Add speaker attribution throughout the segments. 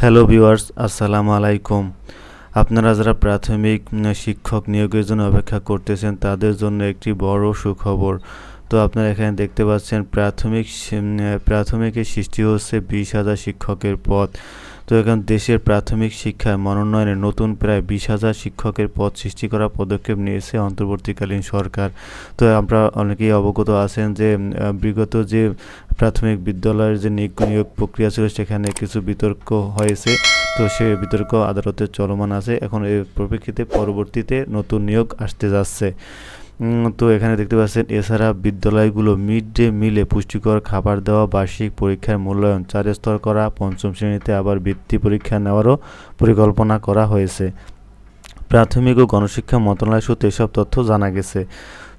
Speaker 1: Hello viewers, আসসালামু আলাইকুম। আপনারা যারা প্রাথমিক শিক্ষক নিয়োগের জন্য অপেক্ষা করতেছেন তাদের জন্য একটি বড় সুখবর। তো আপনারা এখানে দেখতে পাচ্ছেন প্রাথমিকের সৃষ্টি হচ্ছে 20,000 শিক্ষকের পদ। তো এখন দেশের প্রাথমিক শিক্ষায় মনোনয়নে নতুন প্রায় 20,000 শিক্ষকের পদ সৃষ্টি করার পদক্ষেপ নিয়েছে অন্তর্বর্তীকালীন সরকার। তো আপনারা অনেকেই অবগত আছেন যে বিগত যে প্রাথমিক বিদ্যালয়ের যে নিয়োগ প্রক্রিয়া ছিল সেখানে কিছু বিতর্ক হয়েছে। তো সে বিতর্ক আদালতে চলমান আছে। এখন এর পরিপ্রেক্ষিতে পরবর্তীতে নতুন নিয়োগ আসতে যাচ্ছে। তো এখানে দেখতে পাচ্ছেন এছাড়া বিদ্যালয়গুলো মিড ডে মিলে পুষ্টিকর খাবার দেওয়া, বার্ষিক পরীক্ষার মূল্যায়ন 4 স্তর করা, পঞ্চম শ্রেণীতে আবার বৃত্তি পরীক্ষা নেওয়ারও পরিকল্পনা করা হয়েছে। প্রাথমিক ও গণশিক্ষা মন্ত্রণালয় সূত্রে এসব তথ্য জানা গেছে।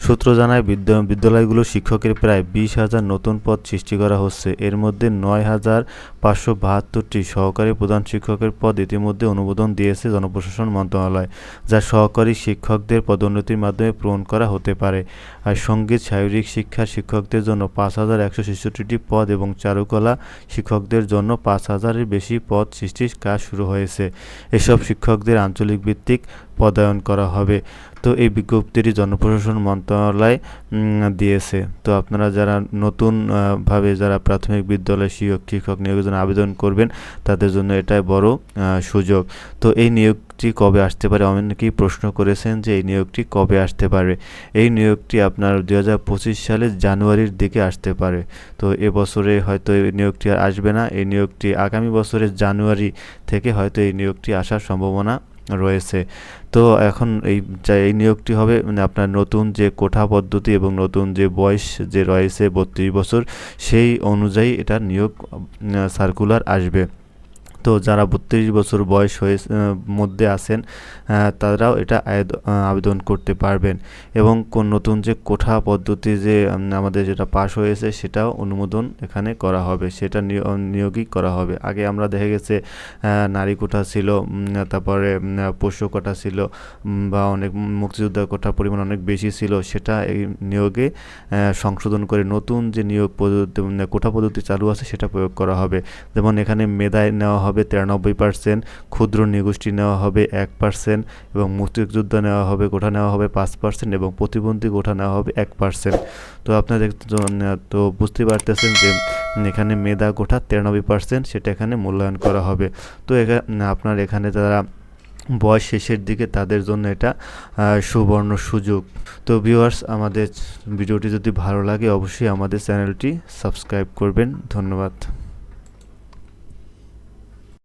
Speaker 1: সূত্র জানায় বিদ্যালয়গুলো শিক্ষকের প্রায় 20,000 নতুন পদ সৃষ্টি করা হচ্ছে। এর মধ্যে 9,572টি সহকারী প্রধান শিক্ষকের পদ ইতিমধ্যে অনুমোদন দিয়েছে জনপ্রশাসন মন্ত্রণালয়, যা সহকারী শিক্ষকদের পদোন্নতির মাধ্যমে পূরণ করা হতে পারে। আর সঙ্গীত শারীরিক শিক্ষার শিক্ষকদের জন্য 5,166টি পদ এবং চারুকলা শিক্ষকদের জন্য 5,000-এর বেশি পদ সৃষ্টির কাজ শুরু হয়েছে। এসব শিক্ষকদের আঞ্চলিক ভিত্তিক পদায়ন করা হবে। তো এই বিজ্ঞপ্তিটি জনপ্রশাসন মন্ত্রণালয় দিয়েছে। তো আপনারা যারা নতুন ভাবে যারা প্রাথমিক বিদ্যালয় শিক্ষক নিয়োগের জন্য আবেদন করবেন তাদের জন্য এটাই বড় সুযোগ। তো এই নিয়োগটি কবে আসতে পারে? অনেকেই প্রশ্ন করেছেন যে এই নিয়োগটি কবে আসতে পারে। এই নিয়োগটি আপনার 2025 সালের জানুয়ারির দিকে আসতে পারে। তো এবছরে হয়তো এই নিয়োগটি আর আসবে না। এই নিয়োগটি আগামী বছরের জানুয়ারি থেকে হয়তো এই নিয়োগটি আসার সম্ভাবনা রয়েছে। তো এখন এই নিয়োগটি হবে আপনার নতুন যে কোঠা পদ্ধতি এবং নতুন যে বয়স যে রয়েছে 32 বছর, সেই অনুযায়ী এটা নিয়োগ সার্কুলার আসবে। তো যারা 32 বছর বয়স মধ্যে আছেন তারাও এটা আবেদন করতে পারবেন। এবং নতুন যে কোঠা পদ্ধতি যে আমাদের যেটা পাস হয়েছে সেটাও অনুমোদন এখানে করা হবে, সেটা নিয়োগই করা হবে। আগে আমরা দেখে গেছে নারী কোঠা ছিল, তারপরে পোষ্য কোঠা ছিল, বা অনেক মুক্তিযোদ্ধা কোঠার পরিমাণ অনেক বেশি ছিল। সেটা এই নিয়োগে সংশোধন করে নতুন যে নিয়োগ পদ্ধতি কোঠা পদ্ধতি চালু আছে সেটা প্রয়োগ করা হবে। যেমন এখানে মেধায় নেওয়া হবে 93%, ক্ষুদ্র নিগোষ্ঠী নেওয়া হবে 1%, এবং মুক্তিযোদ্ধা নেওয়া হবে কোঠা নেওয়া হবে 5%, এবং প্রতিবন্ধী কোঠা নেওয়া হবে 1%। তো আপনারা তো বুঝতে পারতেছেন যে এখানে মেধা কোঠা 93%, সেটা এখানে মূল্যায়ন করা হবে। তো আপনার এখানে যারা বয়স শেষের দিকে তাদের জন্য এটা সুবর্ণ সুযোগ। তো ভিউয়ার্স, আমাদের ভিডিওটি যদি ভালো লাগে অবশ্যই আমাদের চ্যানেলটি সাবস্ক্রাইব করবেন। ধন্যবাদ।